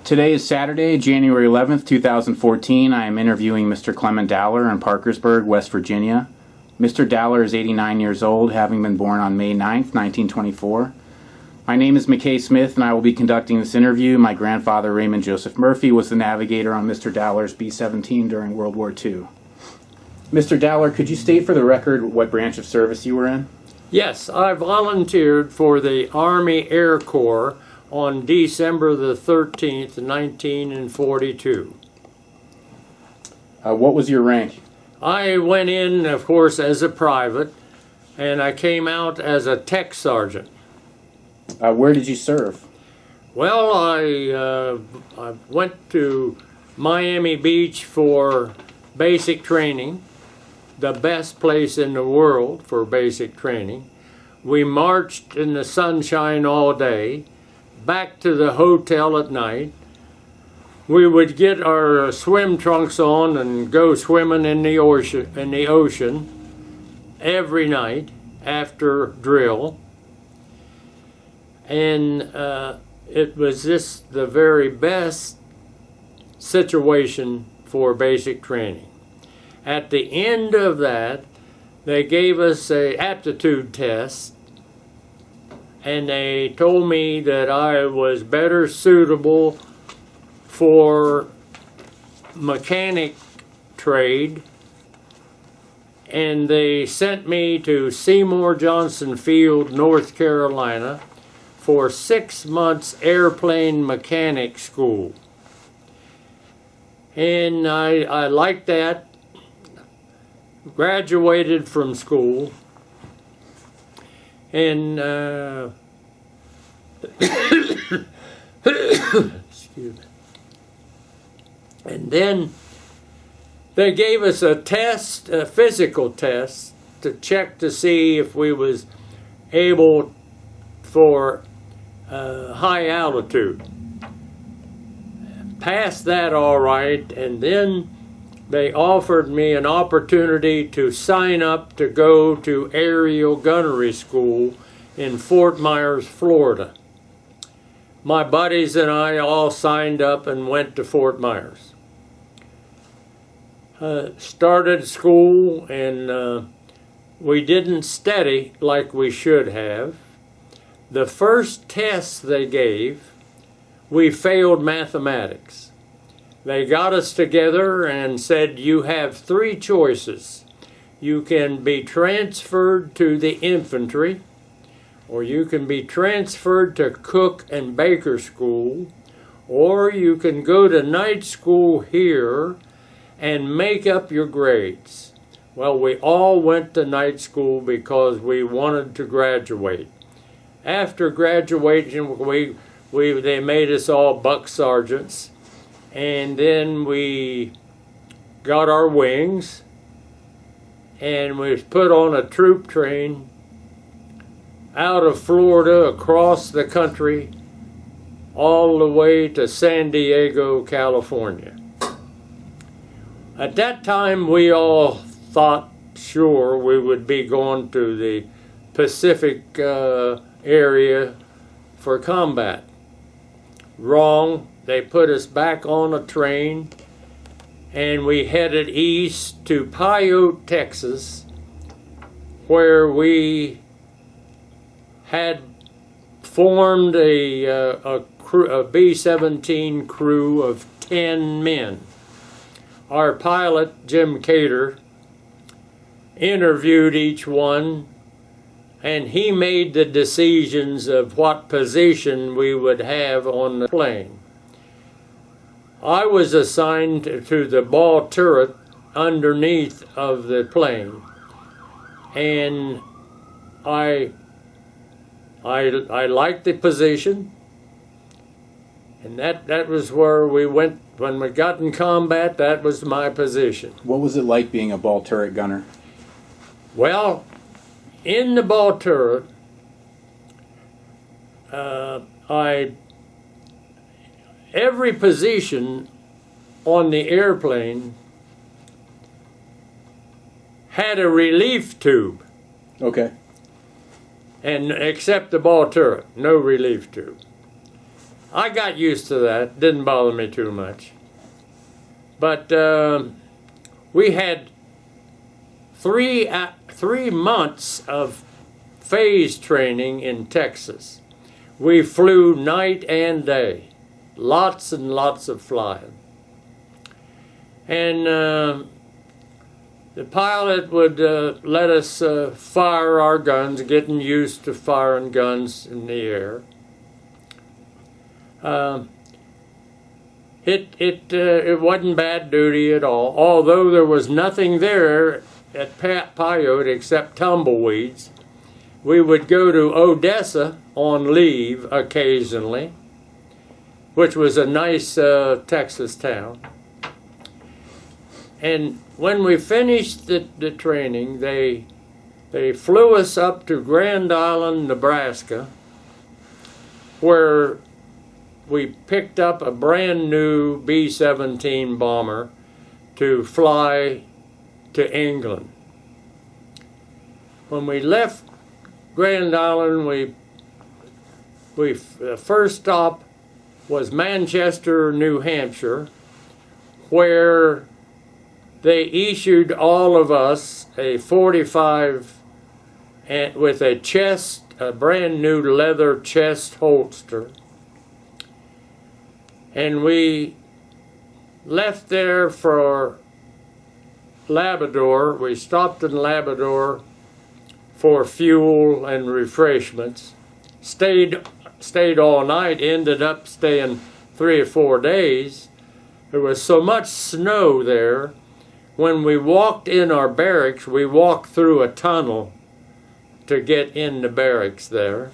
Today is Saturday, January 11th, 2014. I am interviewing Mr. Clement Dowler in Parkersburg, West Virginia. Mr. Dowler is 89 years old, having been born on May 9th, 1924. My name is McKay Smith, and I will be conducting this interview. My grandfather, Raymond Joseph Murphy, was the navigator on Mr. Dowler's B-17 during World War II. Mr. Dowler, could you state for the record what branch of service you were in? Yes, I volunteered for the Army Air Corps on December the 13th, 1942. What was your rank? I went in, of course, as a private, and I came out as a tech sergeant. Where did you serve? Well, I went to Miami Beach for basic training, the best place in the world for basic training. We marched in the sunshine all day, back to the hotel at night. We would get our swim trunks on and go swimming in the ocean every night after drill. And it was just the very best situation for basic training. At the end of that, they gave us an aptitude test, and they told me that I was better suitable for mechanic trade, and they sent me to Seymour Johnson Field, North Carolina, for 6 months airplane mechanic school. And I liked that, graduated from school, and excuse me. And then they gave us a test, a physical test, to check to see if we was able for high altitude. Passed that all right, and then they offered me an opportunity to sign up to go to aerial gunnery school in Fort Myers, Florida. My buddies and I all signed up and went to Fort Myers. Started school, and we didn't study like we should have. The first test they gave, we failed mathematics. They got us together and said, you have 3 choices. You can be transferred to the infantry, or you can be transferred to cook and baker school, or you can go to night school here and make up your grades. Well, we all went to night school because we wanted to graduate. After graduation, they made us all buck sergeants, and then we got our wings, and we was put on a troop train out of Florida, across the country, all the way to San Diego, California. At that time, we all thought sure we would be going to the Pacific area for combat. Wrong. They put us back on a train, and we headed east to Pyote, Texas, where we had formed a B-17 crew of 10 men. Our pilot, Jim Cater, interviewed each one, and he made the decisions of what position we would have on the plane. I was assigned to the ball turret underneath of the plane, and I liked the position, and that was where we went. When we got in combat, that was my position. What was it like being a ball turret gunner? Well, in the ball turret, every position on the airplane had a relief tube. Okay. And except the ball turret, no relief tube. I got used to that. Didn't bother me too much. But we had 3 months of phase training in Texas. We flew night and day. Lots and lots of flying. And the pilot would let us fire our guns, getting used to firing guns in the air. It wasn't bad duty at all, although there was nothing there at Paiute except tumbleweeds. We would go to Odessa on leave occasionally, which was a nice Texas town. And when we finished the training, they flew us up to Grand Island, Nebraska, where we picked up a brand new B-17 bomber to fly to England. When we left Grand Island, the first stop was Manchester, New Hampshire, where they issued all of us a 45 with a brand new leather chest holster. And we left there for Labrador. We stopped in Labrador for fuel and refreshments. Stayed all night, ended up staying 3 or 4 days. There was so much snow there. When we walked in our barracks, we walked through a tunnel to get in the barracks there,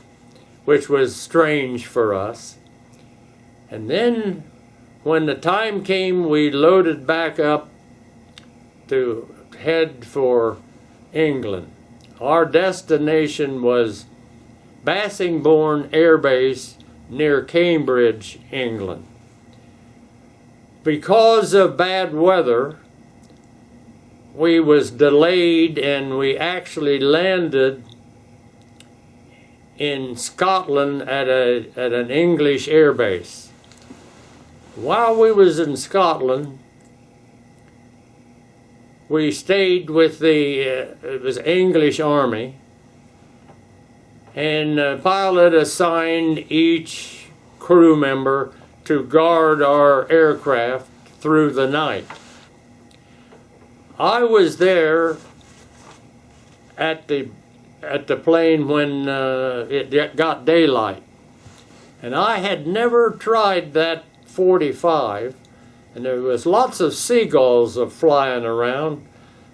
which was strange for us. And then when the time came, we loaded back up to head for England. Our destination was Bassingbourn Air Base near Cambridge, England. Because of bad weather, we was delayed, and we actually landed in Scotland at an English air base. While we was in Scotland, we stayed with it was English Army, and the pilot assigned each crew member to guard our aircraft through the night. I was there at the plane when it got daylight, and I had never tried that 45, and there was lots of seagulls flying around.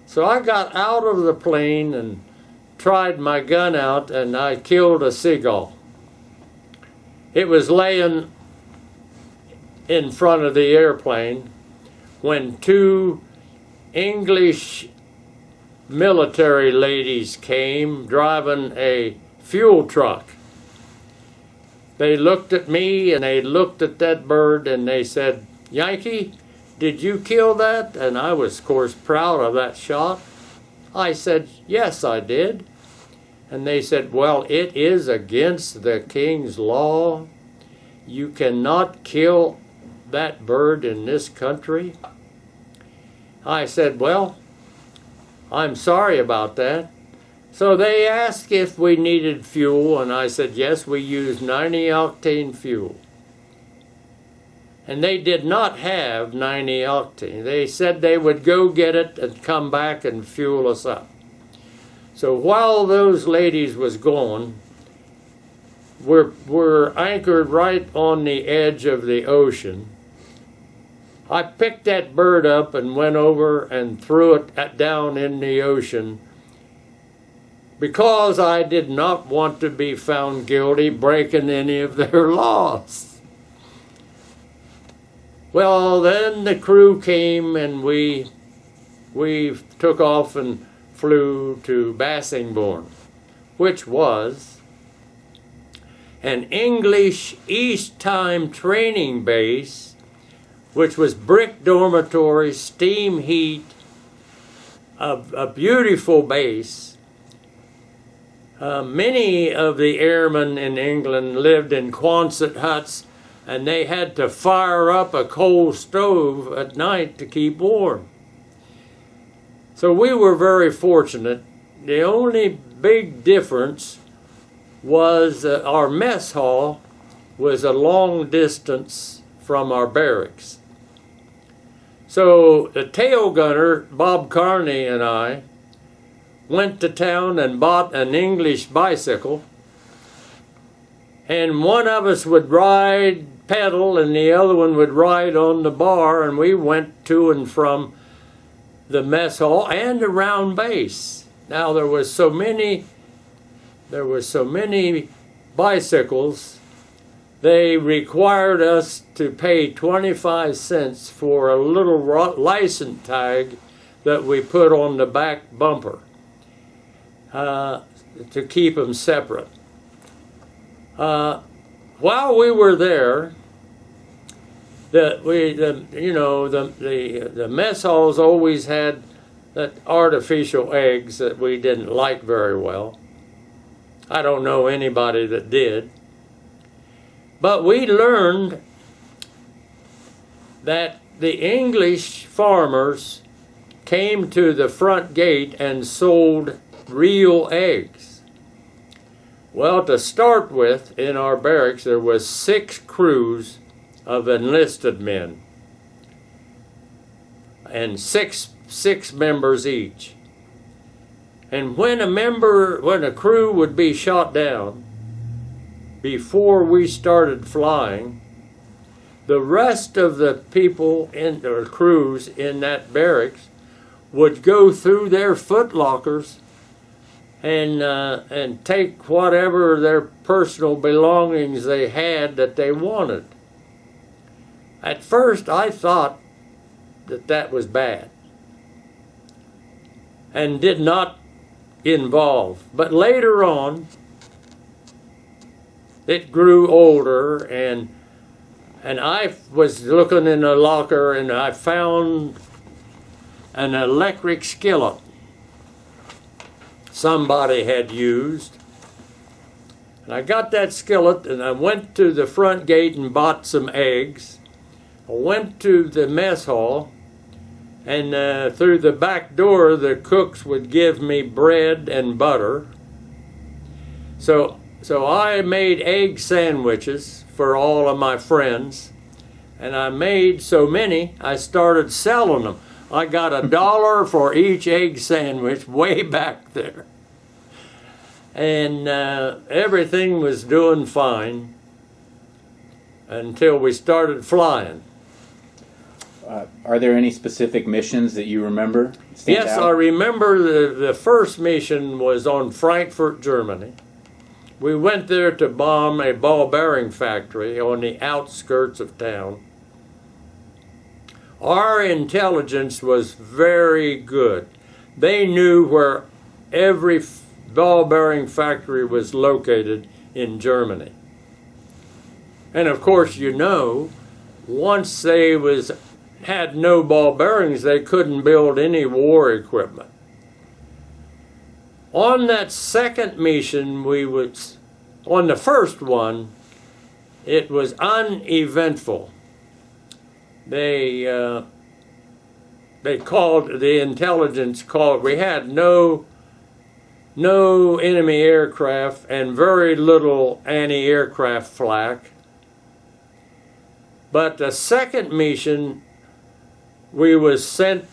So I got out of the plane and tried my gun out, and I killed a seagull. It was laying in front of the airplane when 2 English military ladies came driving a fuel truck. They looked at me and they looked at that bird and they said, "Yankee, did you kill that?" And I was, of course, proud of that shot. I said, "Yes, I did." And they said, "Well, it is against the king's law. You cannot kill that bird in this country." I said, "Well, I'm sorry about that." So they asked if we needed fuel, and I said, yes, we use 90-octane fuel. And they did not have 90-octane. They said they would go get it and come back and fuel us up. So while those ladies was gone, we're anchored right on the edge of the ocean. I picked that bird up and went over and threw it down in the ocean because I did not want to be found guilty breaking any of their laws. Well, then the crew came and we took off and flew to Bassingbourn, which was an English East Time training base, which was brick dormitory, steam heat, a beautiful base. Many of the airmen in England lived in Quonset huts and they had to fire up a coal stove at night to keep warm. So we were very fortunate. The only big difference was our mess hall was a long distance from our barracks. So the tail gunner, Bob Carney, and I went to town and bought an English bicycle, and one of us would ride pedal and the other one would ride on the bar, and we went to and from the mess hall and around base. Now there was so many bicycles, they required us to pay 25 cents for a little license tag that we put on the back bumper to keep them separate. While we were there, the mess halls always had that artificial eggs that we didn't like very well. I don't know anybody that did. But we learned that the English farmers came to the front gate and sold real eggs. Well, to start with, in our barracks, there was 6 crews of enlisted men, and six members each. And when a crew would be shot down, before we started flying, the rest of the people in or crews in that barracks would go through their footlockers and take whatever their personal belongings they had that they wanted. At first, I thought that was bad and did not involve. But later on, it grew older, and I was looking in a locker and I found an electric skillet somebody had used. And I got that skillet and I went to the front gate and bought some eggs. I went to the mess hall, and through the back door the cooks would give me bread and butter. So I made egg sandwiches for all of my friends, and I made so many I started selling them. I got $1 for each egg sandwich way back there. And everything was doing fine until we started flying. Are there any specific missions that you remember? Yes, I remember the first mission was on Frankfurt, Germany. We went there to bomb a ball bearing factory on the outskirts of town. Our intelligence was very good. They knew where every ball bearing factory was located in Germany. And of course, once they had no ball bearings, they couldn't build any war equipment. On that second mission, on the first one, it was uneventful. The intelligence called, we had no enemy aircraft and very little anti-aircraft flak. But the second mission, we was sent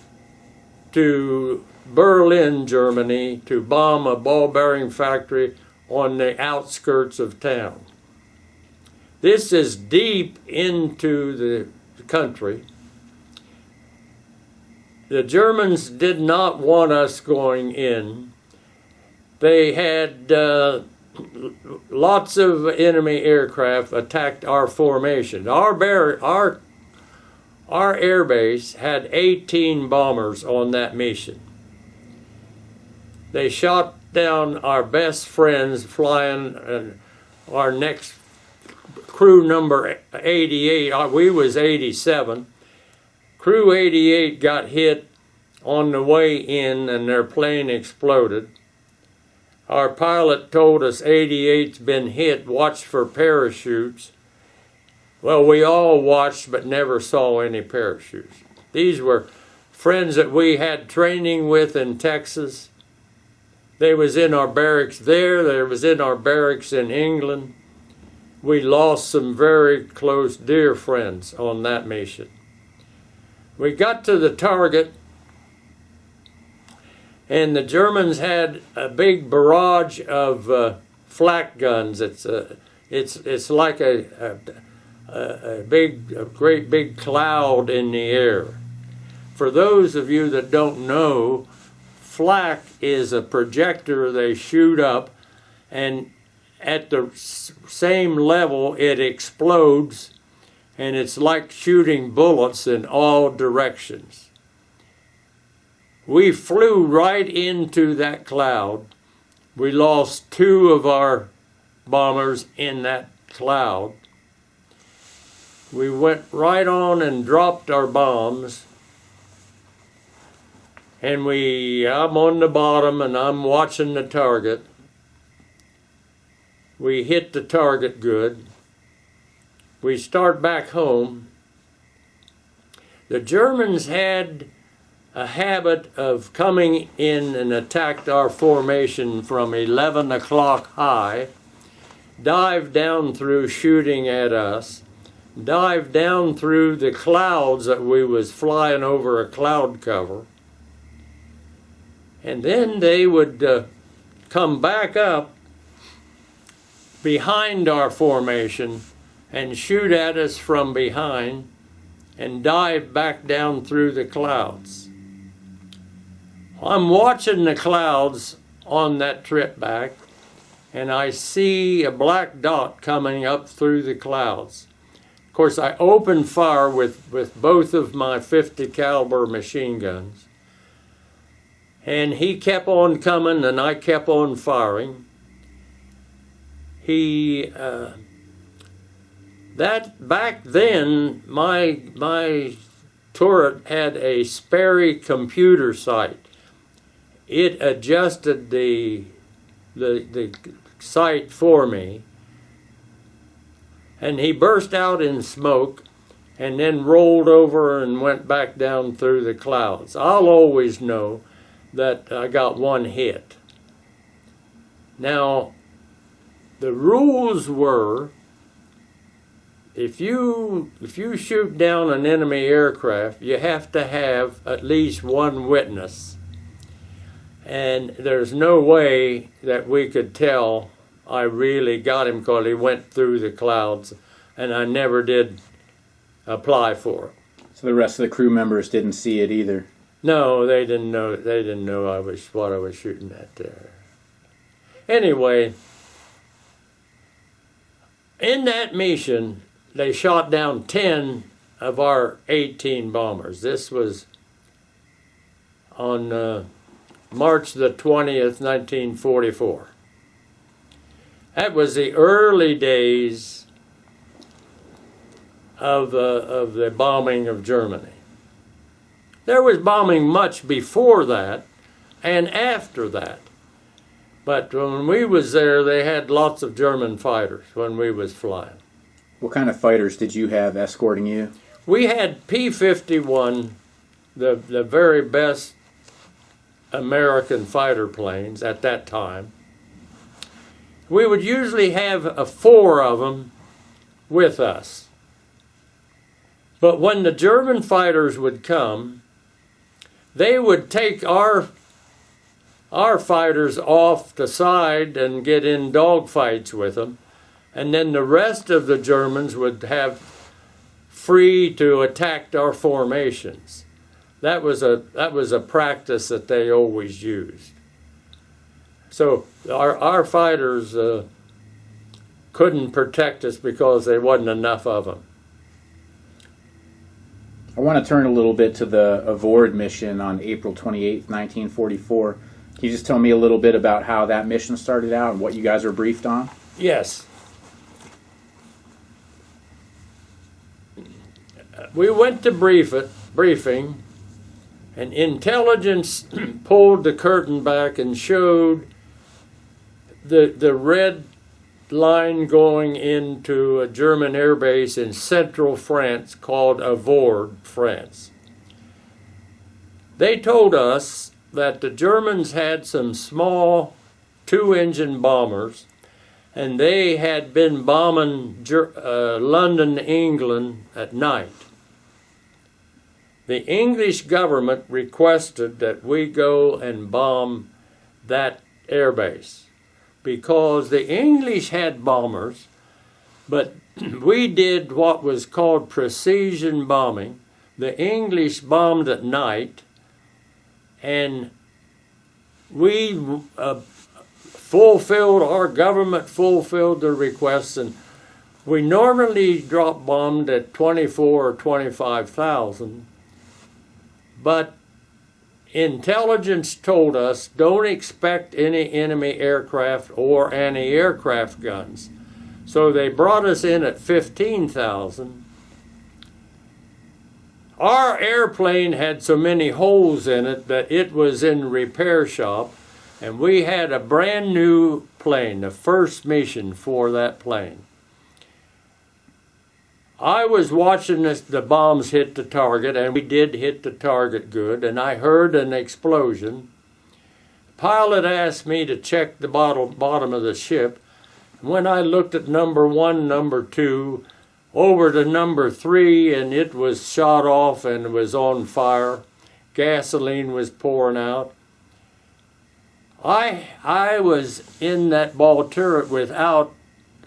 to Berlin, Germany, to bomb a ball bearing factory on the outskirts of town. This is deep into the country. The Germans did not want us going in. They had lots of enemy aircraft attacked our formation. Our air base had 18 bombers on that mission. They shot down our best friends flying our next crew number 88. We was 87. Crew 88 got hit on the way in and their plane exploded. Our pilot told us 88's been hit, watch for parachutes. Well, we all watched but never saw any parachutes. These were friends that we had training with in Texas. They was in our barracks there. They was in our barracks in England. We lost some very close, dear friends on that mission. We got to the target, and the Germans had a big barrage of flak guns. It's like a great big cloud in the air. For those of you that don't know, flak is a projector they shoot up, and at the same level it explodes, and it's like shooting bullets in all directions. We flew right into that cloud. We lost 2 of our bombers in that cloud. We went right on and dropped our bombs. And I'm on the bottom and I'm watching the target. We hit the target good. We start back home. The Germans had a habit of coming in and attacked our formation from 11 o'clock high, dive down through shooting at us, dive down through the clouds that we was flying over a cloud cover, and then they would come back up behind our formation and shoot at us from behind and dive back down through the clouds. I'm watching the clouds on that trip back, and I see a black dot coming up through the clouds. Of course, I opened fire with both of my 50 caliber machine guns, and he kept on coming and I kept on firing. Back then, my turret had a Sperry computer sight. It adjusted the sight for me, and he burst out in smoke and then rolled over and went back down through the clouds. I'll always know that I got one hit. Now, the rules were, if you shoot down an enemy aircraft, you have to have at least one witness. And there's no way that we could tell I really got him because he went through the clouds, and I never did apply for it. So the rest of the crew members didn't see it either? No, they didn't know. They didn't know what I was shooting at there. Anyway, in that mission, they shot down 10 of our 18 bombers. This was on March the 20th, 1944. That was the early days of the bombing of Germany. There was bombing much before that and after that. But when we was there, they had lots of German fighters when we was flying. What kind of fighters did you have escorting you? We had P-51, the very best American fighter planes at that time. We would usually have 4 of them with us. But when the German fighters would come, they would take our fighters off the side and get in dogfights with them, and then the rest of the Germans would have free to attack our formations. That was a practice that they always used. So our fighters couldn't protect us because there wasn't enough of them. I want to turn a little bit to the Avord mission on April 28th, 1944. Can you just tell me a little bit about how that mission started out and what you guys were briefed on? Yes. We went to briefing, and intelligence pulled the curtain back and showed the red line going into a German air base in central France called Avord, France. They told us that the Germans had some small two-engine bombers, and they had been bombing London, England at night. The English government requested that we go and bomb that air base because the English had bombers, but we did what was called precision bombing. The English bombed at night, and we our government fulfilled the requests, and we normally drop bombed at 24 or 25,000, but intelligence told us don't expect any enemy aircraft or anti-aircraft guns. So they brought us in at 15,000. Our airplane had so many holes in it that it was in repair shop, and we had a brand new plane, the first mission for that plane. I was watching the bombs hit the target, and we did hit the target good, and I heard an explosion. The pilot asked me to check the bottom of the ship. When I looked at number 1, number 2, over to number 3, and it was shot off and was on fire. Gasoline was pouring out. I was in that ball turret without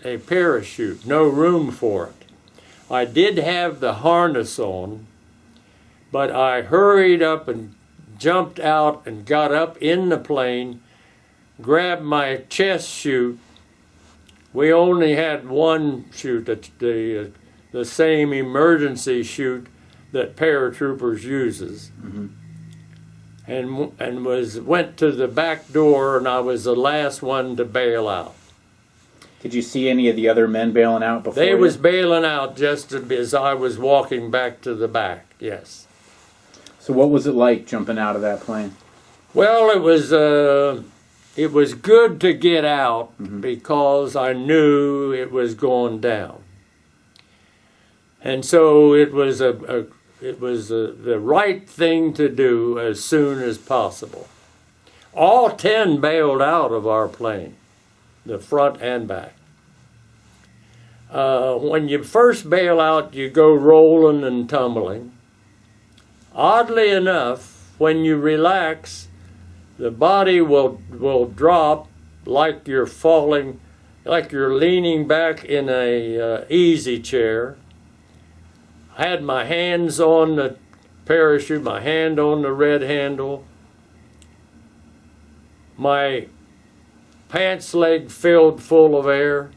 a parachute, no room for it. I did have the harness on, but I hurried up and jumped out and got up in the plane, grabbed my chest chute. We only had one chute, the same emergency chute that paratroopers uses. Mm-hmm. And went to the back door, and I was the last one to bail out. Did you see any of the other men bailing out before They you? was bailing out just as I was walking back to the back, yes. So what was it like jumping out of that plane? Well, it was good to get out because I knew it was going down. And so it was the right thing to do as soon as possible. All 10 bailed out of our plane, the front and back. When you first bail out, you go rolling and tumbling. Oddly enough, when you relax, the body will drop like you're falling, like you're leaning back in a easy chair. I had my hands on the parachute, my hand on the red handle, my pants leg filled full of air.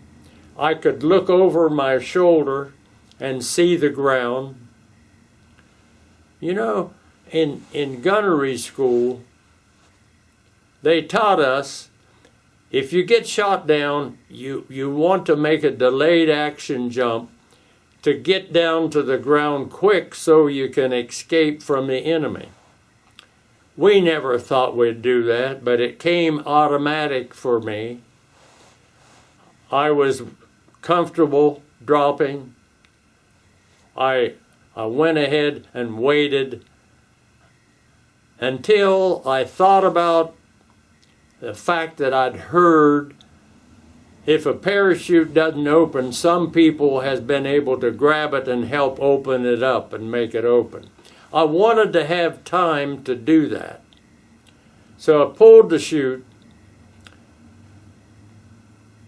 I could look over my shoulder and see the ground. You know, in gunnery school, they taught us if you get shot down, you want to make a delayed action jump to get down to the ground quick so you can escape from the enemy. We never thought we'd do that, but it came automatic for me. I was comfortable dropping. I went ahead and waited until I thought about the fact that I'd heard if a parachute doesn't open, some people has been able to grab it and help open it up and make it open. I wanted to have time to do that. So I pulled the chute,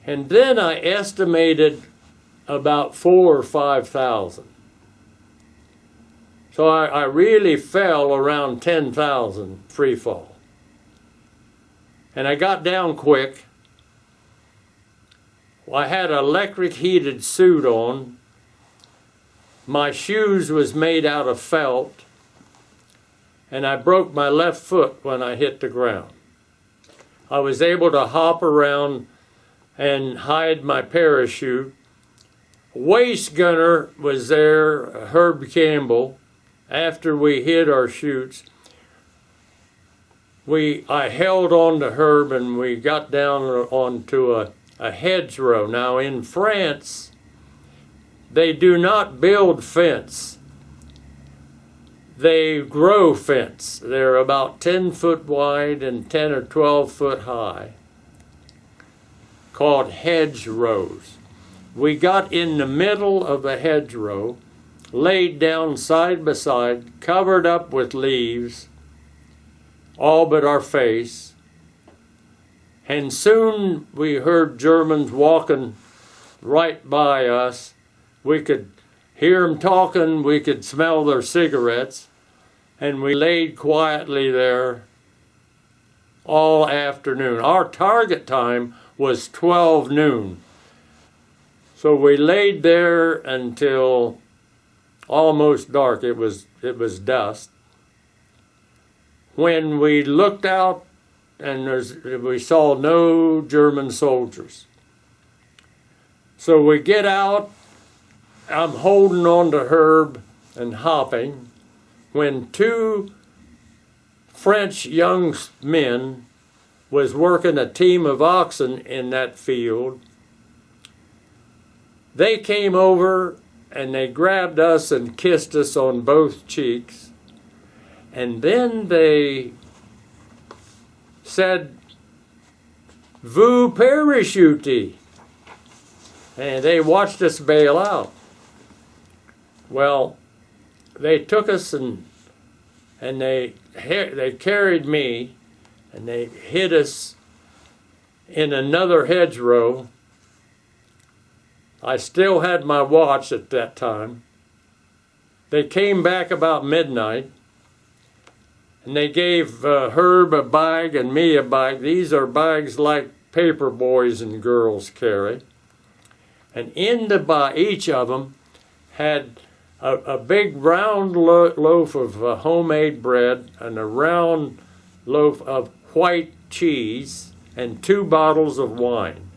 and then I estimated about 4,000 or 5,000. So I really fell around 10,000 free fall. And I got down quick. I had an electric heated suit on. My shoes was made out of felt, and I broke my left foot when I hit the ground. I was able to hop around and hide my parachute. Waist gunner was there, Herb Campbell. After we hit our chutes, I held on to Herb, and we got down onto a hedgerow. Now in France, they do not build fence. They grow fence. They're about 10 foot wide and 10 or 12 foot high, called hedgerows. We got in the middle of a hedgerow, laid down side by side, covered up with leaves, all but our face. And soon we heard Germans walking right by us. We could hear them talking, we could smell their cigarettes, and we laid quietly there all afternoon. Our target time was 12 noon. So we laid there until almost dark. It was dusk. When we looked out, and we saw no German soldiers. So we get out. I'm holding on to Herb and hopping when two French young men was working a team of oxen in that field. They came over and they grabbed us and kissed us on both cheeks. And then they said, "Vous parachutez." And they watched us bail out. Well, they took us and they carried me and they hid us in another hedgerow. I still had my watch at that time. They came back about midnight and they gave Herb a bag and me a bag. These are bags like paper boys and girls carry. And in the bag, each of them had a big round loaf of homemade bread and a round loaf of white cheese and 2 bottles of wine.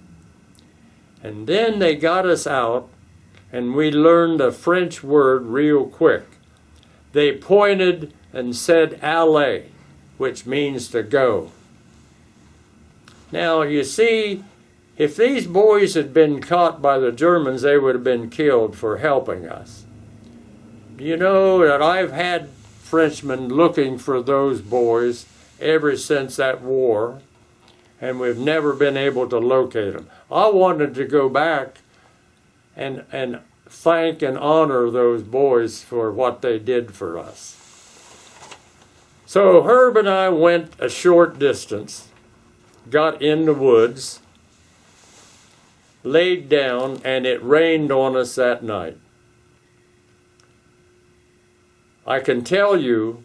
And then they got us out and we learned a French word real quick. They pointed and said "aller," which means to go. Now you see, if these boys had been caught by the Germans, they would have been killed for helping us. You know that I've had Frenchmen looking for those boys ever since that war, and we've never been able to locate them. I wanted to go back and thank and honor those boys for what they did for us. So Herb and I went a short distance, got in the woods, laid down, and it rained on us that night. I can tell you,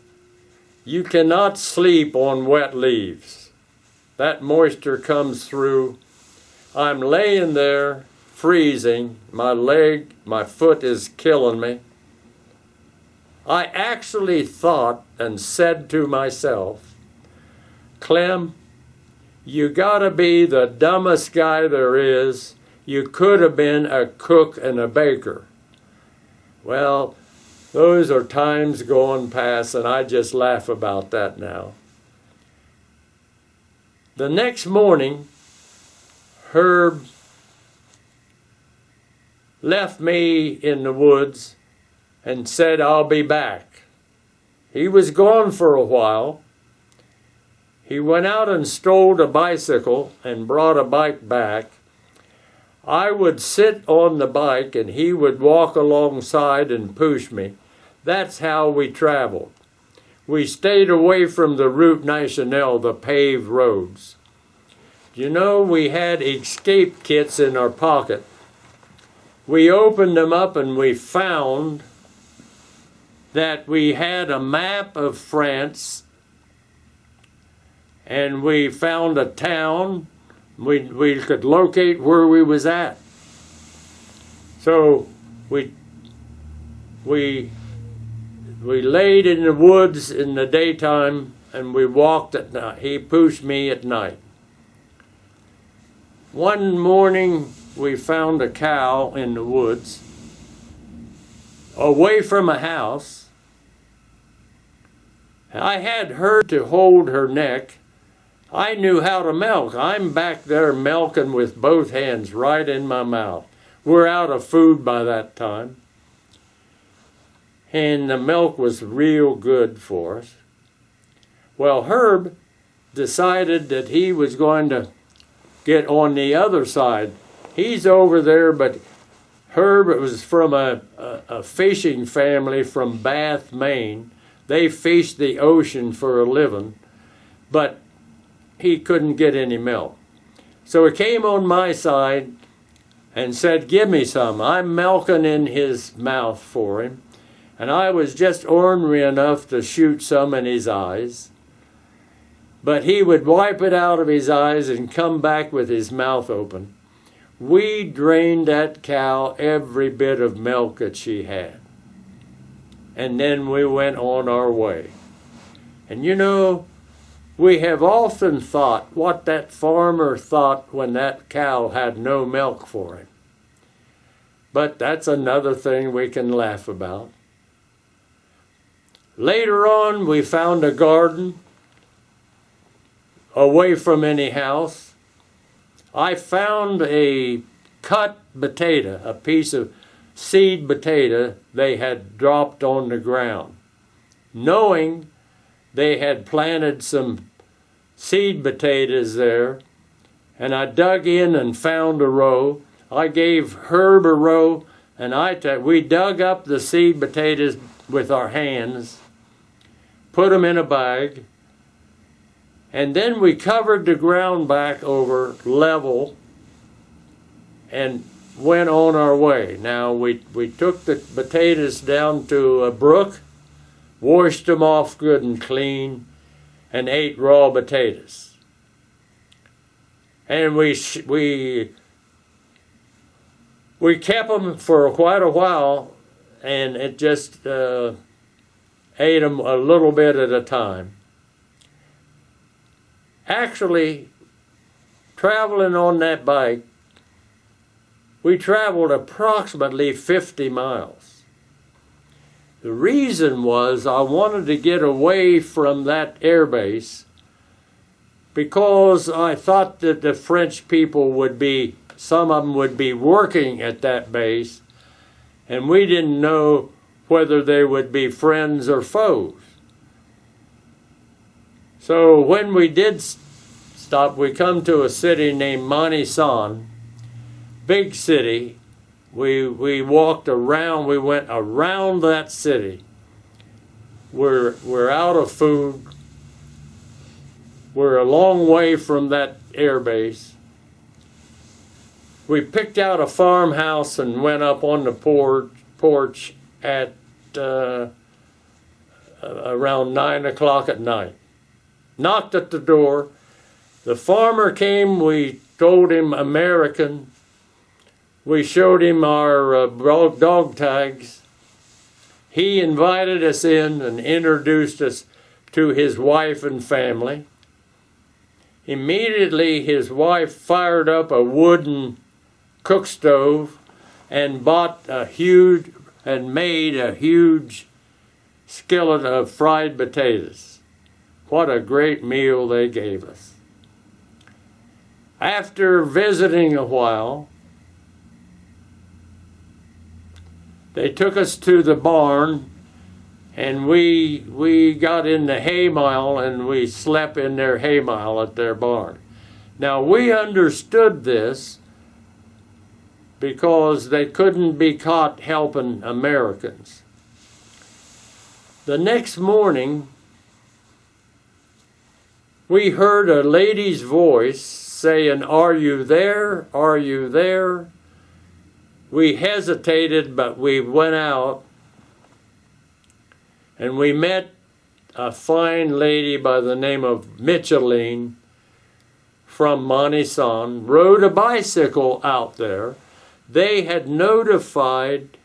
you cannot sleep on wet leaves. That moisture comes through. I'm laying there, freezing. My foot is killing me. I actually thought and said to myself, "Clem, you gotta be the dumbest guy there is. You could have been a cook and a baker." Well, those are times gone past, and I just laugh about that now. The next morning, Herb left me in the woods and said, "I'll be back." He was gone for a while. He went out and stole a bicycle and brought a bike back. I would sit on the bike and he would walk alongside and push me. That's how we traveled. We stayed away from the Route Nationale, the paved roads. You know, we had escape kits in our pocket. We opened them up and we found that we had a map of France, and we found a town. We could locate where we was at. So we laid in the woods in the daytime and we walked at night. He pushed me at night. One morning we found a cow in the woods away from a house. I had her to hold her neck. I knew how to milk. I'm back there milking with both hands right in my mouth. We're out of food by that time. And the milk was real good for us. Well, Herb decided that he was going to get on the other side. He's over there, but Herb was from a fishing family from Bath, Maine. They fished the ocean for a living, but he couldn't get any milk. So he came on my side and said, "Give me some." I'm milking in his mouth for him, and I was just ornery enough to shoot some in his eyes. But he would wipe it out of his eyes and come back with his mouth open. We drained that cow every bit of milk that she had. And then we went on our way. And you know, we have often thought what that farmer thought when that cow had no milk for him. But that's another thing we can laugh about. Later on, we found a garden away from any house. I found a cut potato, a piece of seed potato they had dropped on the ground. Knowing they had planted some seed potatoes there, and I dug in and found a row. I gave Herb a row, and we dug up the seed potatoes with our hands, put them in a bag, and then we covered the ground back over level and went on our way. Now we took the potatoes down to a brook, washed them off good and clean, and ate raw potatoes. And we kept them for quite a while, and it just ate them a little bit at a time. Actually, traveling on that bike, we traveled approximately 50 miles. The reason was I wanted to get away from that air base because I thought that the French people some of them would be working at that base, and we didn't know whether they would be friends or foes. So when we did stop, we come to a city named Maquis, big city. We walked around, we went around that city. We're out of food. We're a long way from that air base. We picked out a farmhouse and went up on the porch at around 9 o'clock at night. Knocked at the door. The farmer came. We told him American. We showed him our dog tags. He invited us in and introduced us to his wife and family. Immediately, his wife fired up a wooden cook stove and made a huge skillet of fried potatoes. What a great meal they gave us. After visiting a while, they took us to the barn, and we got in the hay mile, and we slept in their hay mile at their barn. Now, we understood this because they couldn't be caught helping Americans. The next morning, we heard a lady's voice saying, "Are you there? Are you there?" We hesitated, but we went out, and we met a fine lady by the name of Micheline from Maquis, rode a bicycle out there. They had notified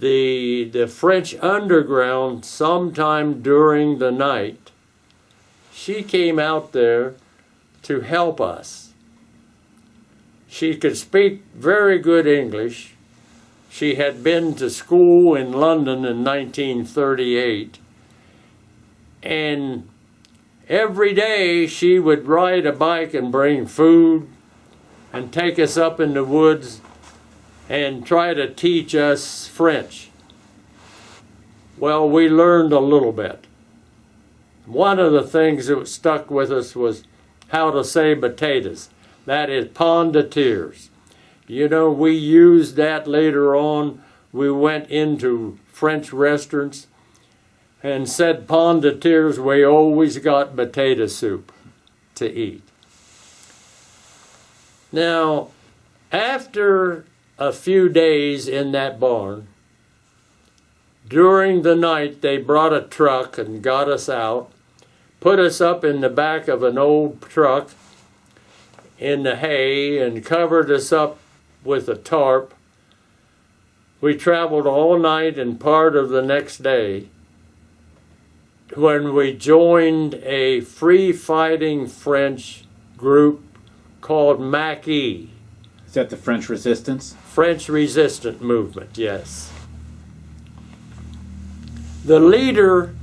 the French underground sometime during the night. She came out there to help us. She could speak very good English. She had been to school in London in 1938. And every day she would ride a bike and bring food and take us up in the woods and try to teach us French. Well, we learned a little bit. One of the things that stuck with us was how to say potatoes. That is pommes de terre. You know, we used that later on. We went into French restaurants and said pommes de terre, we always got potato soup to eat. Now, after a few days in that barn, during the night they brought a truck and got us out, put us up in the back of an old truck in the hay and covered us up with a tarp. We traveled all night and part of the next day when we joined a free-fighting French group called Maquis. Is that the French Resistance? French Resistance Movement, yes. The leader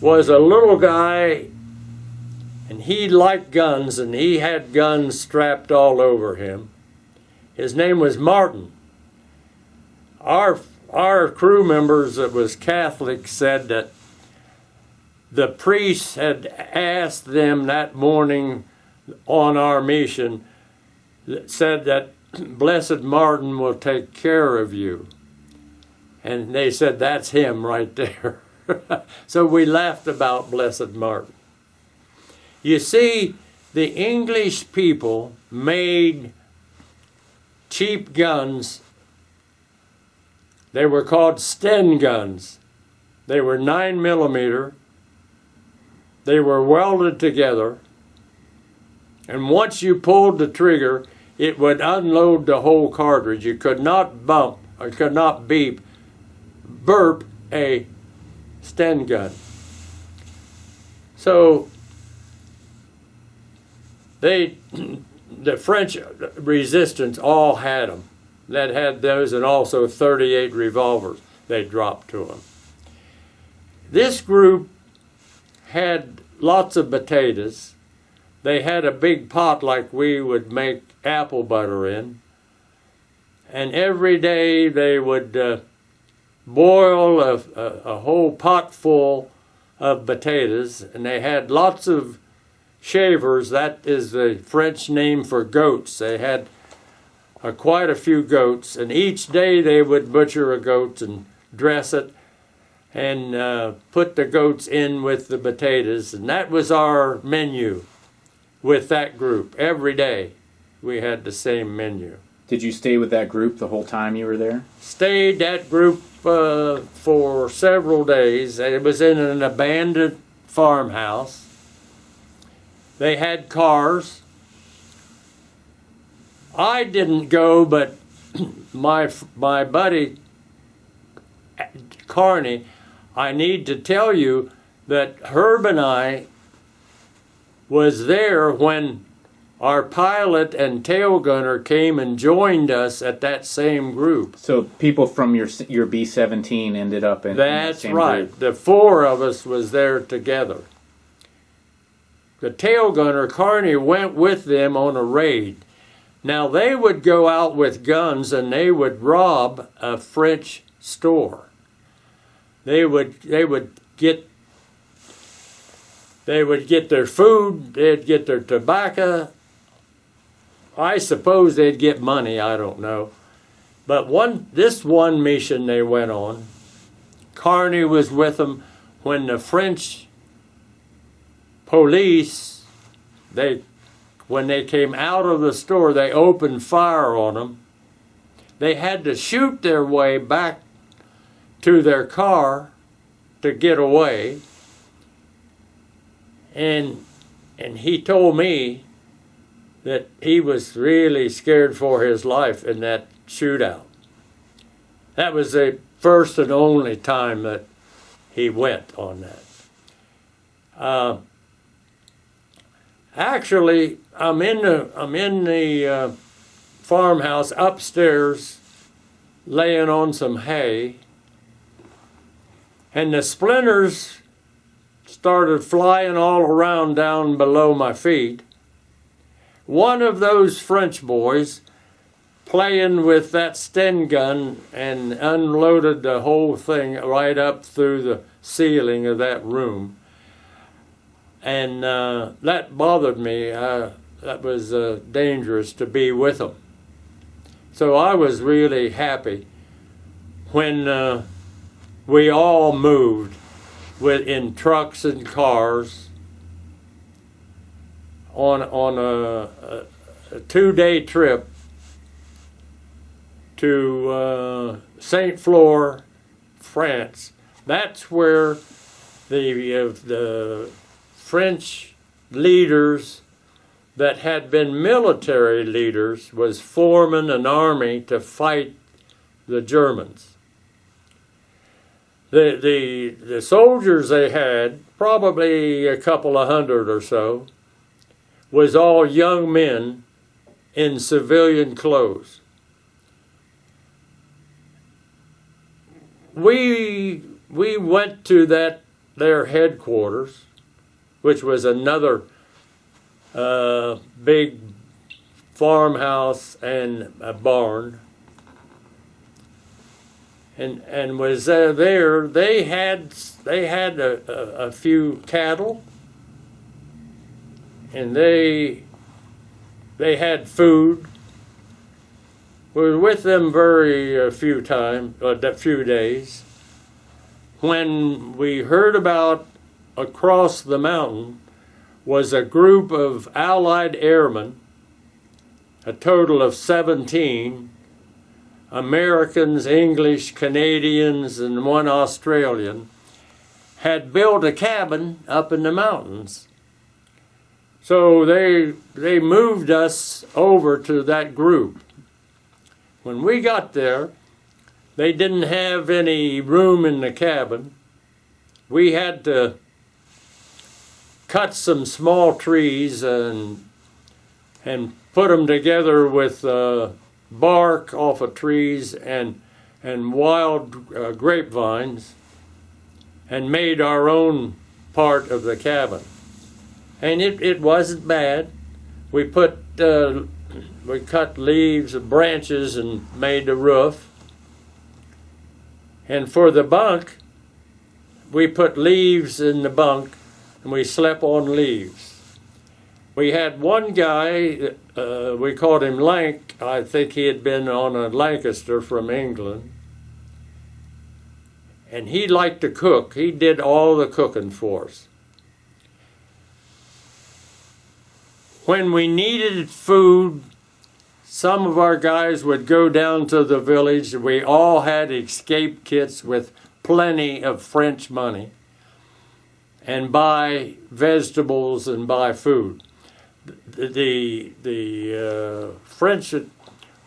was a little guy, and he liked guns, and he had guns strapped all over him. His name was Martin. Our crew members that was Catholic said that the priest had asked them that morning on our mission, said that Blessed Martin will take care of you. And they said, that's him right there. So we laughed about Blessed Martin. You see, the English people made cheap guns. They were called Sten guns. They were 9mm. They were welded together. And once you pulled the trigger, it would unload the whole cartridge. You could not bump or could not burp a Sten gun. So the French resistance all had them. That had those and also 38 revolvers they dropped to them. This group had lots of potatoes. They had a big pot like we would make apple butter in. And every day they would boil a whole pot full of potatoes. And they had lots of shavers. That is the French name for goats. They had quite a few goats. And each day they would butcher a goat and dress it and put the goats in with the potatoes. And that was our menu with that group. Every day we had the same menu. Did you stay with that group the whole time you were there? Stayed that group for several days. It was in an abandoned farmhouse. They had cars. I didn't go, but my buddy Carney, I need to tell you that Herb and I was there when our pilot and tail gunner came and joined us at that same group. So people from your B-17 ended up in that same right. group. The four of us was there together. The tail gunner, Carney, went with them on a raid. Now they would go out with guns and they would rob a French store. They would get their food, they'd get their tobacco. I suppose they'd get money, I don't know. But this one mission they went on, Carney was with them when the French police, when they came out of the store, they opened fire on them. They had to shoot their way back to their car to get away. And he told me that he was really scared for his life in that shootout. That was the first and only time that he went on that. Actually, I'm in the farmhouse upstairs, laying on some hay, and the splinters started flying all around down below my feet. One of those French boys playing with that Sten gun and unloaded the whole thing right up through the ceiling of that room. And that bothered me. That was dangerous to be with them. So I was really happy when we all moved in trucks and cars on a 2-day trip to Saint Flour, France. That's where the French leaders that had been military leaders was forming an army to fight the Germans. The soldiers they had, probably a couple of hundred or so, was all young men in civilian clothes. We went to their headquarters, which was another big farmhouse and a barn, and was there. They had a few cattle, and they had food. We were with them a few days, when we heard about across the mountain was a group of Allied airmen, a total of 17, Americans, English, Canadians, and one Australian, had built a cabin up in the mountains. So they moved us over to that group. When we got there, they didn't have any room in the cabin. We had to cut some small trees and put them together with bark off of trees and wild grapevines, and made our own part of the cabin. And it wasn't bad. We cut leaves and branches and made the roof. And for the bunk, we put leaves in the bunk, and we slept on leaves. We had one guy, we called him Lank. I think he had been on a Lancaster from England. And he liked to cook. He did all the cooking for us. When we needed food, some of our guys would go down to the village. We all had escape kits with plenty of French money, and buy vegetables and buy food. The French,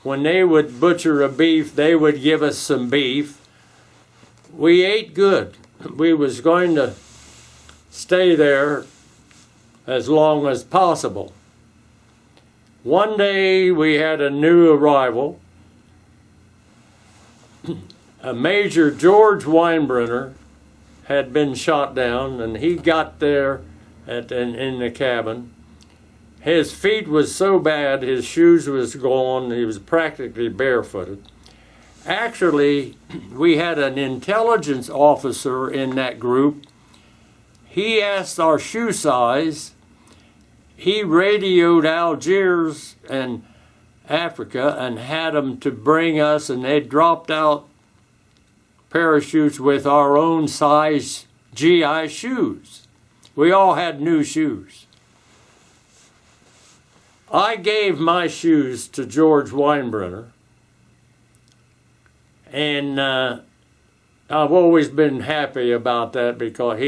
when they would butcher a beef, they would give us some beef. We ate good. We was going to stay there as long as possible. One day we had a new arrival. A Major George Weinbrenner had been shot down, and he got there in the cabin. His feet was so bad, his shoes was gone, he was practically barefooted. Actually, we had an intelligence officer in that group. He asked our shoe size. He radioed Algiers and Africa and had them to bring us, and they dropped out parachutes with our own size GI shoes. We all had new shoes. I gave my shoes to George Weinbrenner, and I've always been happy about that, because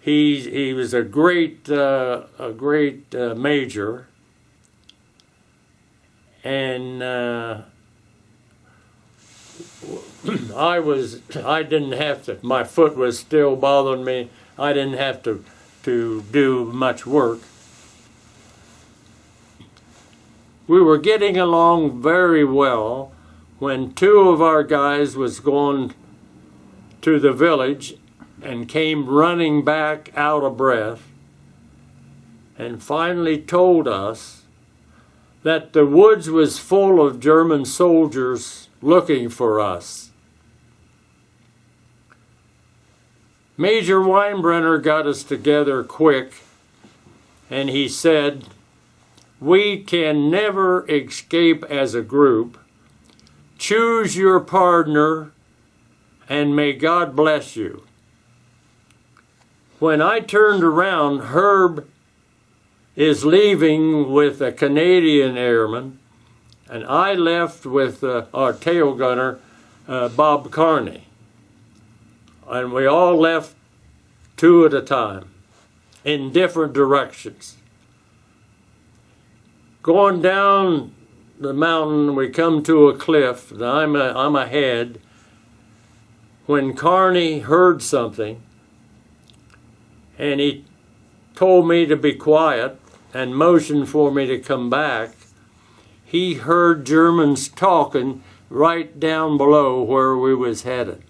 he was a great major, and I didn't have to. My foot was still bothering me. I didn't have to do much work. We were getting along very well when two of our guys was going to the village, and came running back out of breath and finally told us that the woods was full of German soldiers looking for us. Major Weinbrenner got us together quick, and he said, "We can never escape as a group. Choose your partner, and may God bless you." When I turned around, Herb is leaving with a Canadian airman, and I left with our tail gunner, Bob Carney. And we all left two at a time in different directions. Going down the mountain, we come to a cliff, and I'm ahead. When Carney heard something, and he told me to be quiet and motioned for me to come back, he heard Germans talking right down below where we was headed.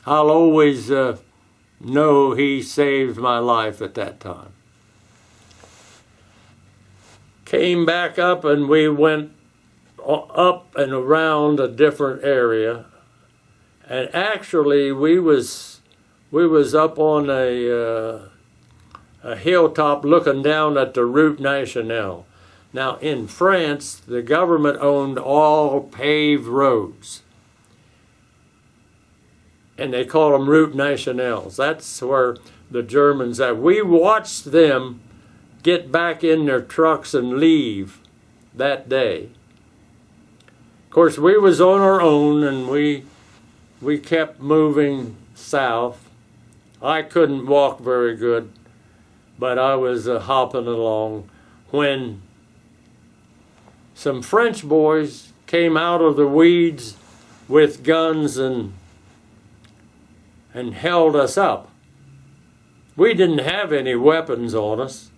I'll always know he saved my life at that time. Came back up, and we went up and around a different area, and actually we was up on a hilltop looking down at the Route Nationale. Now in France, the government owned all paved roads, and they call them Route Nationales. That's where the Germans at. We watched them get back in their trucks and leave that day. Of course, we was on our own, and we kept moving south. I couldn't walk very good, but I was hopping along when some French boys came out of the weeds with guns and held us up. We didn't have any weapons on us.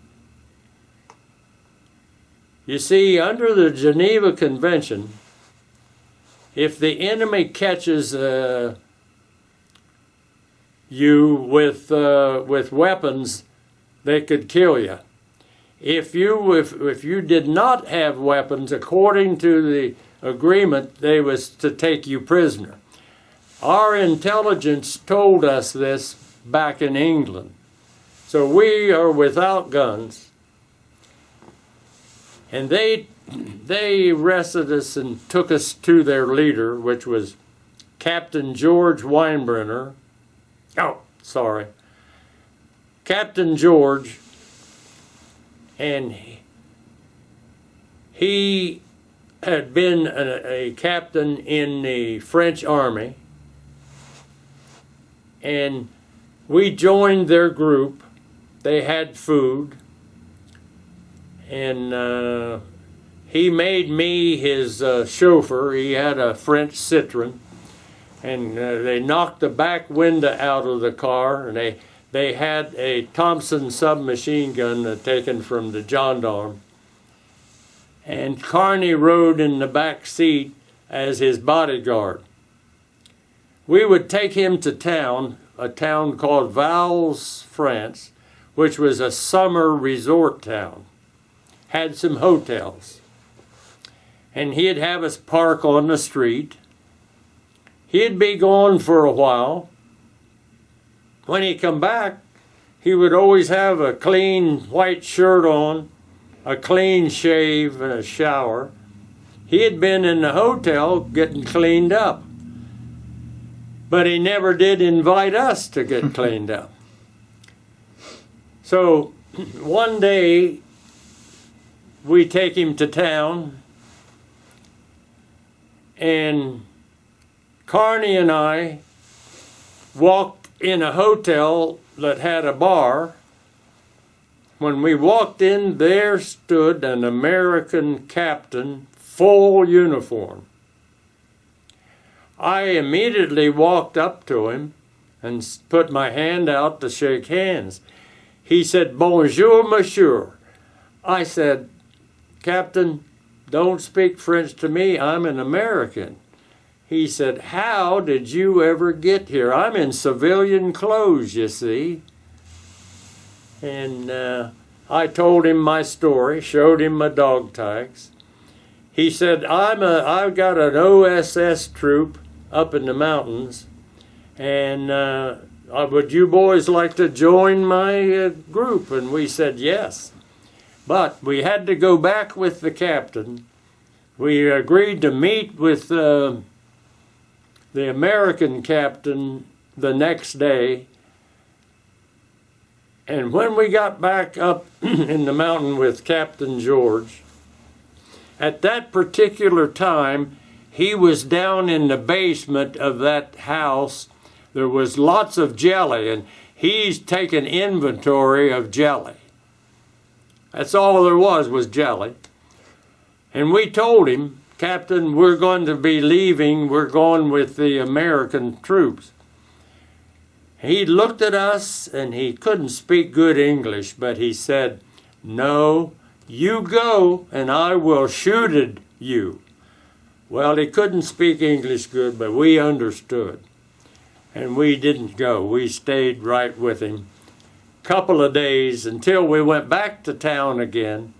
You see, under the Geneva Convention, if the enemy catches you with weapons, they could kill you. If you did not have weapons, according to the agreement, they was to take you prisoner. Our intelligence told us this back in England. So we are without guns. And they arrested us and took us to their leader, which was Captain George Weinbrenner. Oh, sorry. Captain George, and he had been a captain in the French army, and we joined their group. They had food, and he made me his chauffeur. He had a French Citroen, and they knocked the back window out of the car, and they had a Thompson submachine gun taken from the gendarme. And Carney rode in the back seat as his bodyguard. We would take him to town, a town called Vals, France, which was a summer resort town, had some hotels. And he'd have us park on the street. He'd be gone for a while. When he come back, he would always have a clean white shirt on, a clean shave, and a shower. He had been in the hotel getting cleaned up. But he never did invite us to get cleaned up. So one day, we take him to town, and Carney and I walked in a hotel that had a bar. When we walked in, there stood an American captain, full uniform. I immediately walked up to him and put my hand out to shake hands. He said, "Bonjour, monsieur." I said, "Captain, don't speak French to me. I'm an American." he said, "How did you ever get here? I'm in civilian clothes, you see." And I told him my story, showed him my dog tags. He said, I've got an OSS troop up in the mountains, and would you boys like to join my group? And we said yes. But we had to go back with the captain. We agreed to meet with the American captain the next day. And when we got back up in the mountain with Captain George, at that particular time, he was down in the basement of that house. There was lots of jelly, and he's taken inventory of jelly. That's all there was jelly. And we told him, "Captain, we're going to be leaving. We're going with the American troops." He looked at us, and he couldn't speak good English, but he said, "No, you go, and I will shoot at you." Well, he couldn't speak English good, but we understood. And we didn't go. We stayed right with him a couple of days until we went back to town again.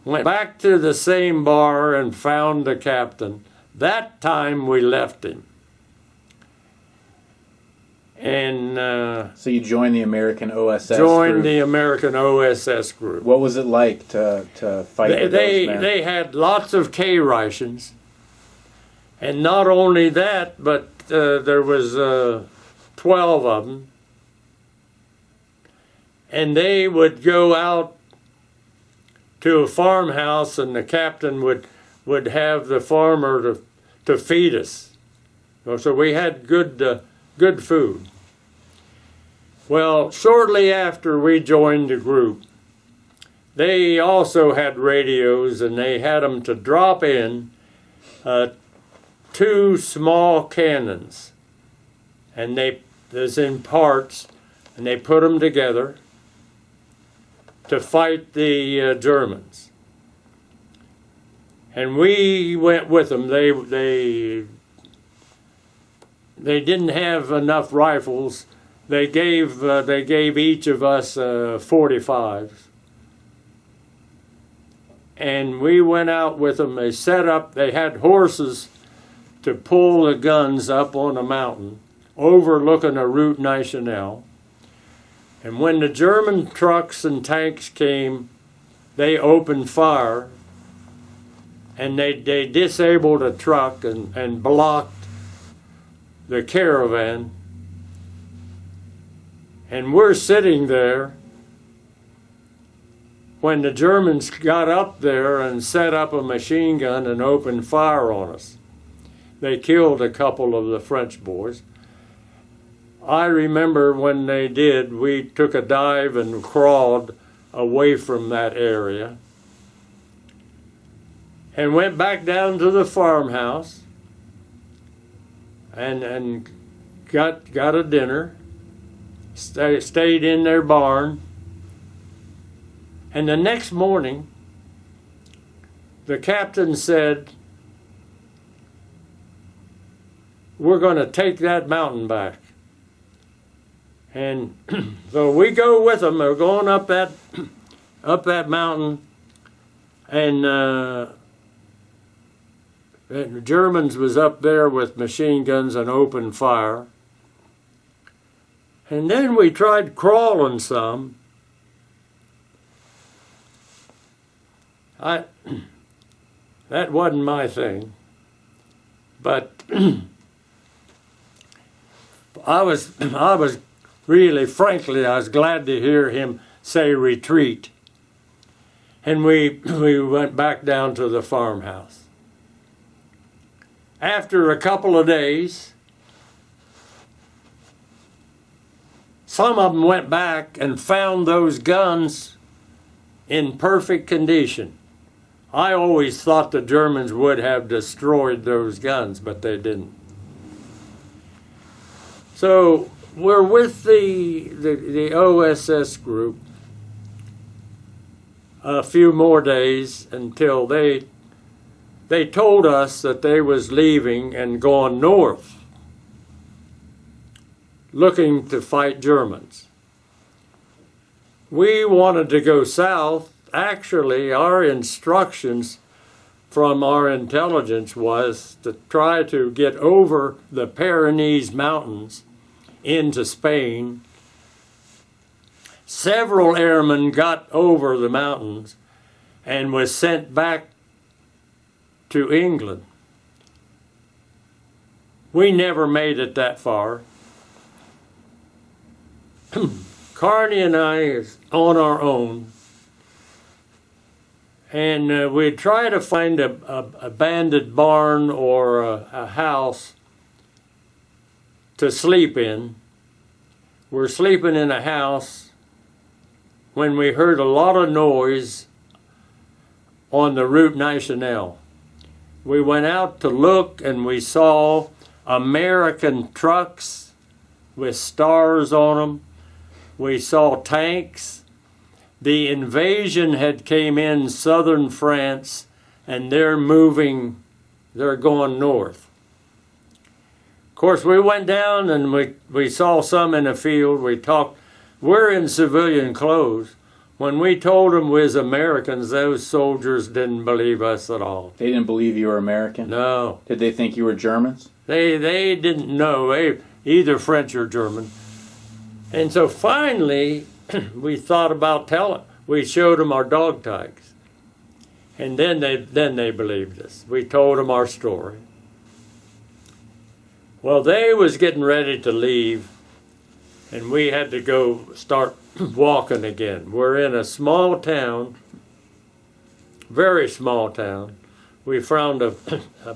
Went back to the same bar and found the captain. That time we left him. And So you joined the American OSS joined group. the American OSS group. What was it like to fight with those men? They had lots of K rations. And not only that, but there was 12 of them. And they would go out to a farmhouse, and the captain would have the farmer to feed us. So we had good food. Well, shortly after we joined the group, they also had radios, and they had them to drop in 2 small cannons, and they was in parts, and they put them together to fight the Germans. And we went with them. They didn't have enough rifles. They gave each of us 45s. And we went out with them. They set up, they had horses to pull the guns up on a mountain overlooking a Route Nationale. And when the German trucks and tanks came, they opened fire, and they disabled a truck and blocked the caravan. And we're sitting there when the Germans got up there and set up a machine gun and opened fire on us. They killed a couple of the French boys. I remember when they did, we took a dive and crawled away from that area and went back down to the farmhouse and got a dinner, stayed in their barn. And the next morning, the captain said, "We're going to take that mountain back." And so we go with them. They're going up that mountain, and the Germans was up there with machine guns and open fire. And then we tried crawling some. That wasn't my thing, but I was really, frankly, I was glad to hear him say retreat. And we went back down to the farmhouse. After a couple of days, some of them went back and found those guns in perfect condition. I always thought the Germans would have destroyed those guns, but they didn't. So we're with the OSS group a few more days until they they told us that they was leaving and going north, looking to fight Germans. We wanted to go south. Actually, our instructions from our intelligence was to try to get over the Pyrenees Mountains into Spain. Several airmen got over the mountains and was sent back to England. We never made it that far. Carney and I is on our own, and we'd try to find a abandoned barn or a house to sleep in. We're sleeping in a house when we heard a lot of noise on the Route Nationale. We went out to look, and we saw American trucks with stars on them. We saw tanks. The Evasion had came in southern France, and they're going north. Of course, we went down and we saw some in the field. We talked. We're in civilian clothes. When we told them we was Americans, those soldiers didn't believe us at all. They didn't believe you were American? No. Did they think you were Germans? They didn't know, either French or German. And so finally, we thought about telling. We showed them our dog tags. And then they believed us. We told them our story. Well, they was getting ready to leave, and we had to go start walking again. We're in a small town, very small town. We found a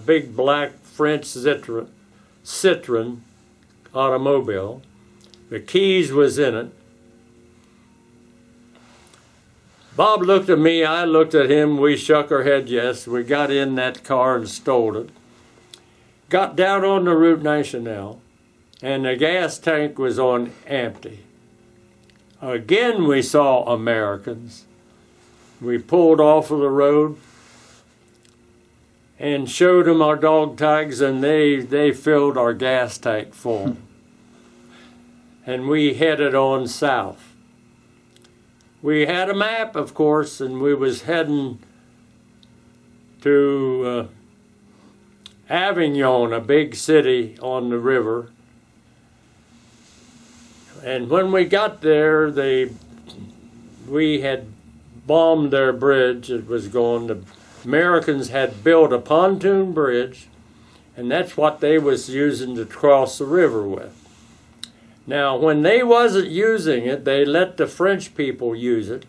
big black French Citroen automobile. The keys was in it. Bob looked at me, I looked at him, we shook our head yes. We got in that car and stole it. Got down on the Route Nationale, and the gas tank was on empty. Again we saw Americans. We pulled off of the road and showed them our dog tags, and they filled our gas tank full. And we headed on south. We had a map, of course, and we was heading to Avignon, a big city on the river. And when we got there, we had bombed their bridge. It was going. The Americans had built a pontoon bridge, and that's what they was using to cross the river with. Now, when they wasn't using it, they let the French people use it.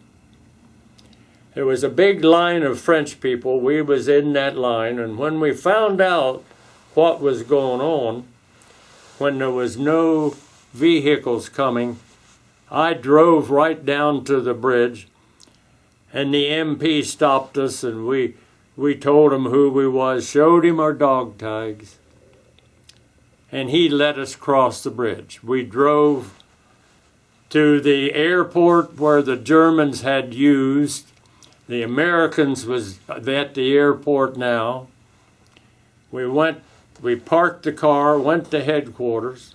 There was a big line of French people. We was in that line, and when we found out what was going on, when there was no vehicles coming, I drove right down to the bridge, and the MP stopped us, and we told him who we was, showed him our dog tags, and he let us cross the bridge. We drove to the airport where the Germans had used. The Americans was at the airport now. We parked the car, went to headquarters,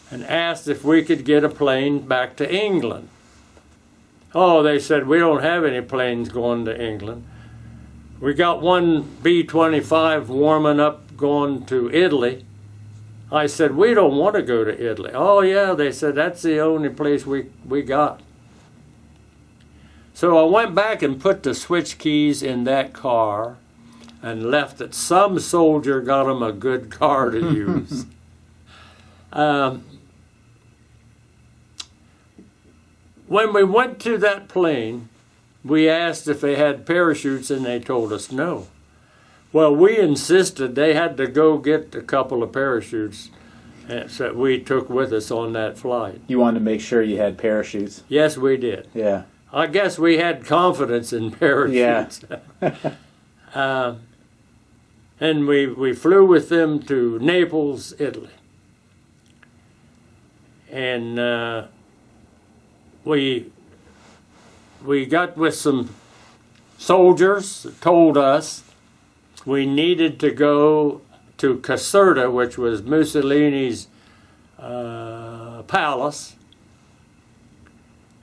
and asked if we could get a plane back to England. Oh, they said, we don't have any planes going to England. We got one B-25 warming up going to Italy. I said, we don't want to go to Italy. Oh, yeah, they said, that's the only place we got. So I went back and put the switch keys in that car and left it. Some soldier got them a good car to use. When we went to that plane, we asked if they had parachutes, and they told us no. Well, we insisted they had to go get a couple of parachutes that we took with us on that flight. You wanted to make sure you had parachutes. Yes, we did. Yeah. I guess we had confidence in parachutes. Yeah. And we flew with them to Naples, Italy. And we got with some soldiers that told us we needed to go to Caserta, which was Mussolini's palace,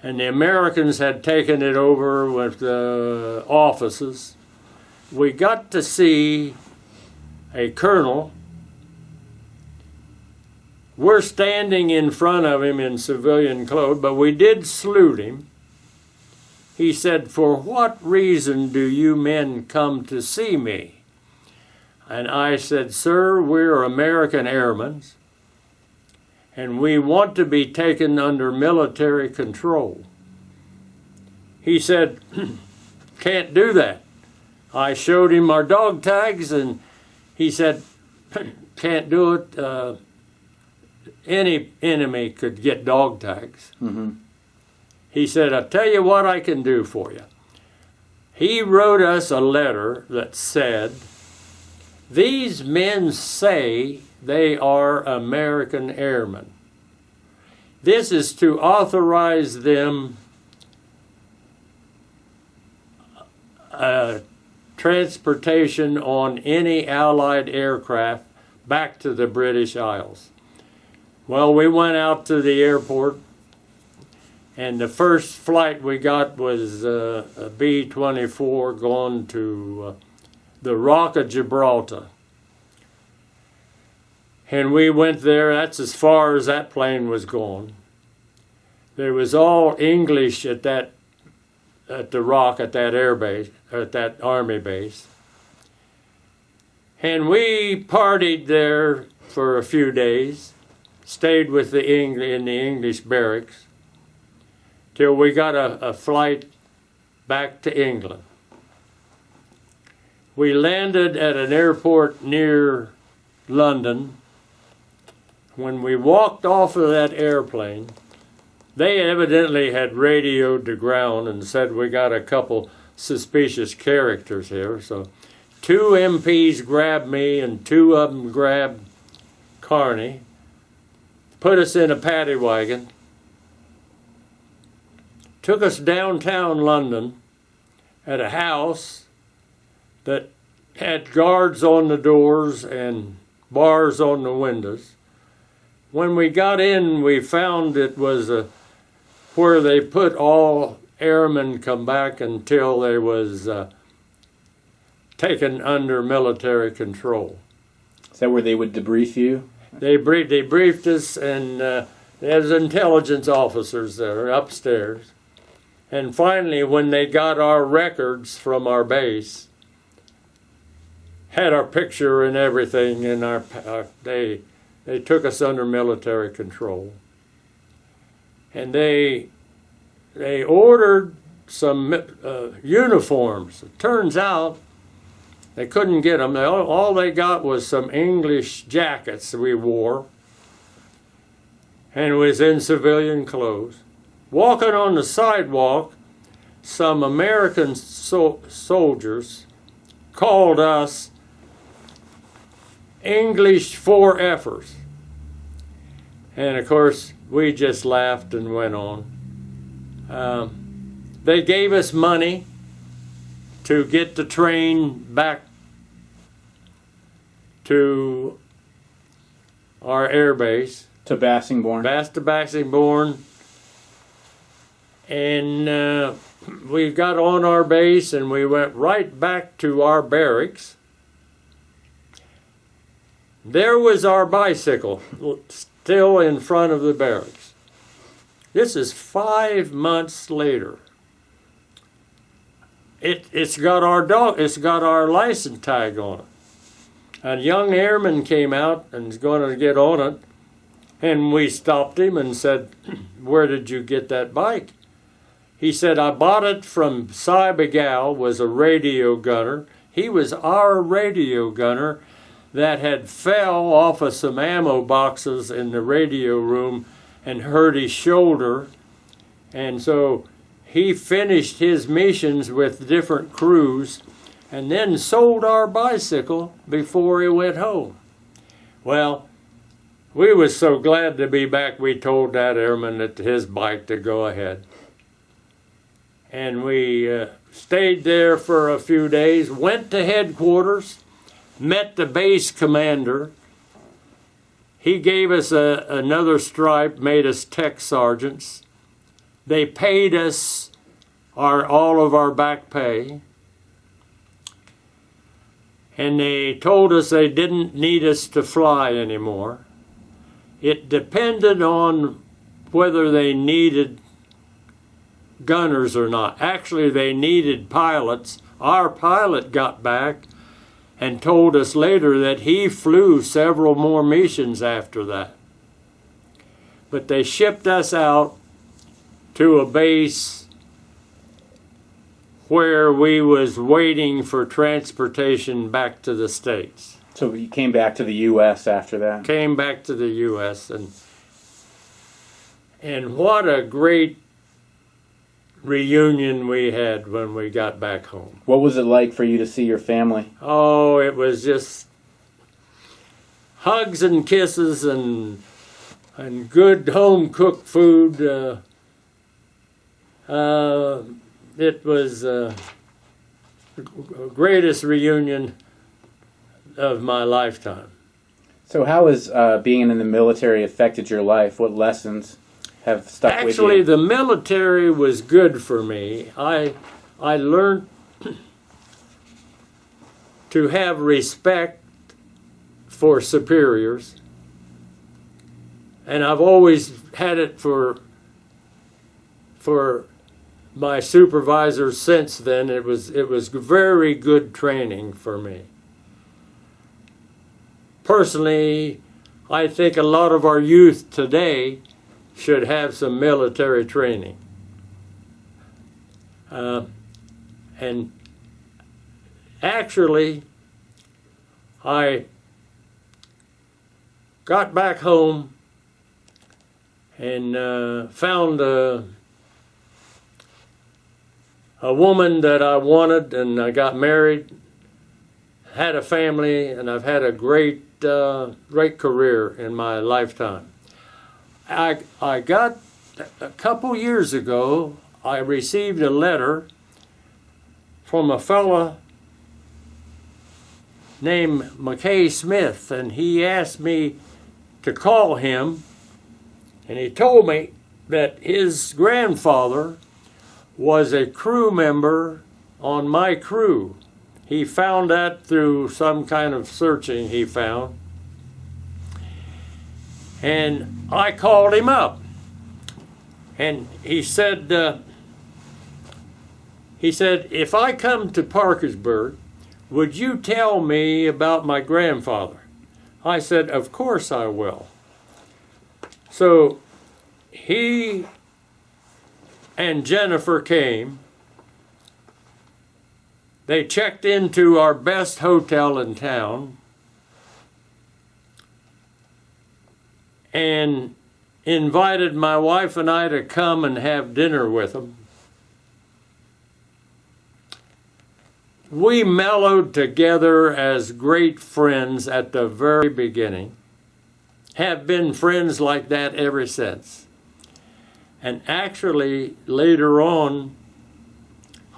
and the Americans had taken it over with the offices. We got to see a colonel. We're standing in front of him in civilian clothes, but we did salute him. He said, "For what reason do you men come to see me?" And I said, "Sir, we're American airmen, and we want to be taken under military control." He said, "Can't do that." I showed him our dog tags, and he said, "Can't do it. Any enemy could get dog tags." Mm-hmm. He said, "I'll tell you what I can do for you." He wrote us a letter that said, "These men say they are American airmen. This is to authorize them transportation on any Allied aircraft back to the British Isles." Well, we went out to the airport, and the first flight we got was a B-24 going to the Rock of Gibraltar. And we went there. That's as far as that plane was going. There was all English at the Rock, at that air base, at that army base. And we partied there for a few days, stayed with in the English barracks, till we got a flight back to England. We landed at an airport near London. When we walked off of that airplane, they evidently had radioed the ground and said, "We got a couple suspicious characters here." So 2 MPs grabbed me and 2 of them grabbed Carney, put us in a paddy wagon, took us downtown London at a house that had guards on the doors and bars on the windows. When we got in, we found it was where they put all airmen come back until they was taken under military control. Is that where they would debrief you? They briefed us, and there's intelligence officers there upstairs. And finally, when they got our records from our base, had our picture and everything, and they took us under military control. And they ordered some uniforms. It turns out they couldn't get them. All they got was some English jackets we wore, and was in civilian clothes. Walking on the sidewalk, some American soldiers called us English 4Fers. And of course, we just laughed and went on. They gave us money to get the train back to our air base. To Bassingbourn. To Bassingbourn. And we got on our base and we went right back to our barracks. There was our bicycle still in front of the barracks. This is 5 months later. It's got our license tag on it. A young airman came out and was going to get on it, and we stopped him and said, "Where did you get that bike?" He said, "I bought it from Cy Begal, was a radio gunner. He was our radio gunner that had fell off of some ammo boxes in the radio room and hurt his shoulder. And so he finished his missions with different crews and then sold our bicycle before he went home." Well, we was so glad to be back, we told that airman that his bike to go ahead. And we stayed there for a few days, went to headquarters, met the base commander. He gave us another stripe, made us tech sergeants. They paid us all of our back pay. And they told us they didn't need us to fly anymore. It depended on whether they needed gunners or not. Actually, they needed pilots. Our pilot got back and told us later that he flew several more missions after that. But they shipped us out to a base where we was waiting for transportation back to the States. So you came back to the U.S. after that? Came back to the U.S. and what a great reunion we had when we got back home. What was it like for you to see your family? Oh, it was just hugs and kisses and good home-cooked food. It was the greatest reunion of my lifetime. So how has being in the military affected your life? What lessons have stuck with you? Actually, the military was good for me. I learned to have respect for superiors, and I've always had it for my supervisors since then. It was very good training for me. Personally, I think a lot of our youth today should have some military training. And actually, I got back home and found a woman that I wanted, and I got married, had a family, and I've had a great career in my lifetime. I got, a couple years ago, I received a letter from a fella named McKay Smith, and he asked me to call him, and he told me that his grandfather was a crew member on my crew. He found that through some kind of searching he found. And I called him up. And he said, if I come to Parkersburg, would you tell me about my grandfather? I said, of course I will. So he and Jennifer came. They checked into our best hotel in town and invited my wife and I to come and have dinner with them. We mellowed together as great friends at the very beginning, have been friends like that ever since. And actually, later on,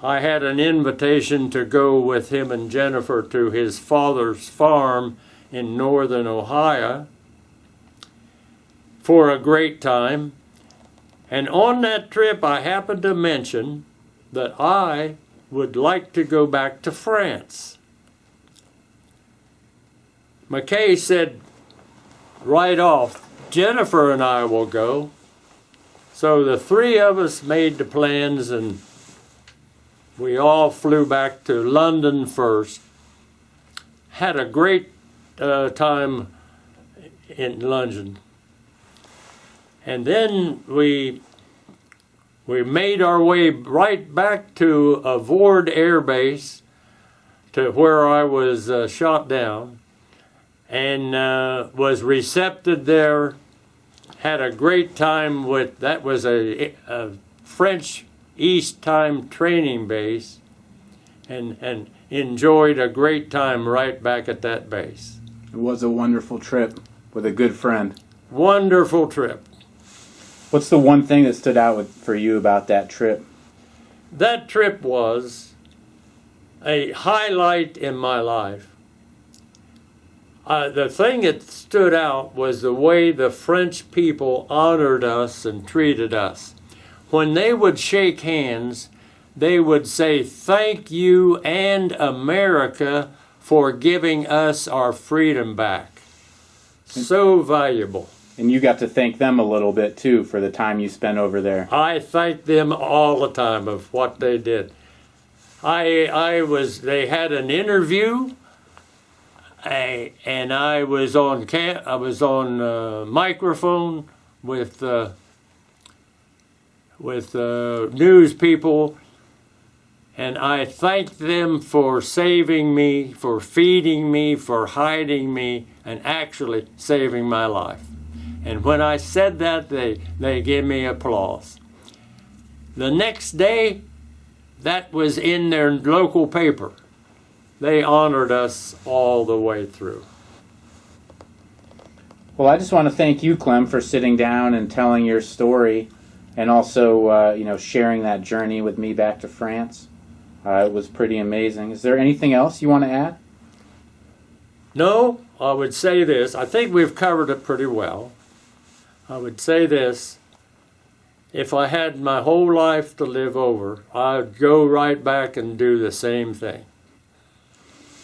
I had an invitation to go with him and Jennifer to his father's farm in northern Ohio for a great time. And on that trip, I happened to mention that I would like to go back to France. McKay said right off, Jennifer and I will go. So the three of us made the plans, and we all flew back to London first. Had a great time in London. And then we made our way right back to Avord Air Base, to where I was shot down, and was recepted there. Had a great time with, that was a French East Time training base, and enjoyed a great time right back at that base. It was a wonderful trip with a good friend. Wonderful trip. What's the one thing that stood out for you about that trip? That trip was a highlight in my life. The thing that stood out was the way the French people honored us and treated us. When they would shake hands, they would say, "Thank you and America for giving us our freedom back." So valuable. And you got to thank them a little bit too for the time you spent over there. I thank them all the time of what they did. They had an interview, and I was on microphone with news people, and I thanked them for saving me, for feeding me, for hiding me, and actually saving my life. And when I said that, they gave me applause. The next day, that was in their local paper. They honored us all the way through. Well, I just want to thank you, Clem, for sitting down and telling your story, and also, sharing that journey with me back to France. It was pretty amazing. Is there anything else you want to add? No, I would say this. I think we've covered it pretty well. I would say this. If I had my whole life to live over, I'd go right back and do the same thing.